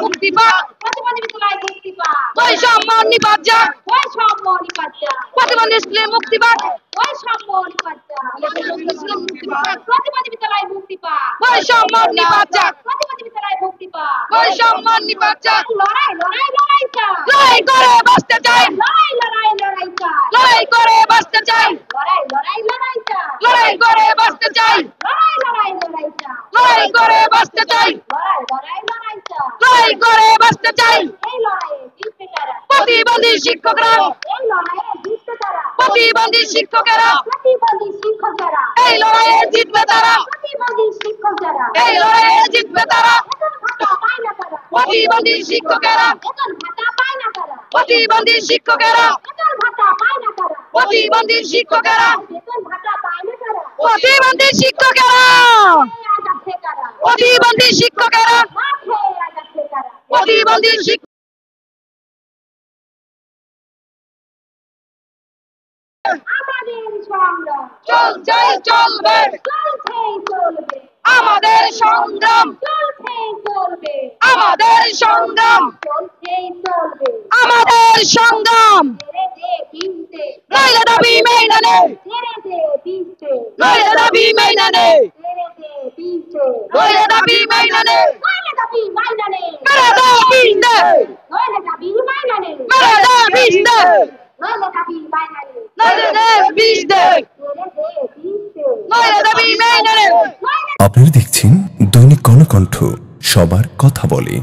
মুক্তি পাক, বৈষম্য নিপাত যাক, প্রতিবন্ধী স্কুলে মুক্তি পাক, প্রতিবন্ধী বিদ্যালয় মুক্তি পাক, বৈষম্য নিপাত যাক, বৈষম্য নিপাত যাক। লড়াই করে বাঁচতে চাই, লড়াই করে বাঁচতে চাই, লড়াই করে বাঁচতে চাই, লড়াই করে বাঁচতে চাই, লড়াই করে বাঁচতে চাই। প্রতিবন্ধী শিক্ষকরা, প্রতিবন্ধী শিক্ষকেরা, এই লড়াইয়ে জিতবে তারা, এই লড়াইয়ে জিতবে তারা। প্রতিবন্ধী শিক্ষকেরা, প্রতিবন্ধী শিক্ষকেরা, প্রতিবন্ধী শিক্ষকেরা, প্রতিবন্ধী শিক্ষকেরা, প্রতিবন্ধী শিক্ষকেরা, প্রতিবন্ধী শিক্ষক চলছে চলবে, আমাদের সংগ্রাম, আমাদের সংগ্রাম, আমাদের সংগ্রাম। নইলে দাবি মেনে নে, নইলে দাবি মেনে নে, নইলে দাবি মেনে নে, মেরে দে বিষ দে, মেরে দে বিষ দে, নইলে দে বিষ দে, নইলে দাবি মেনে নে। আপনারা দেখছেন দৈনিক গণকণ্ঠ, সবার কথা বলে।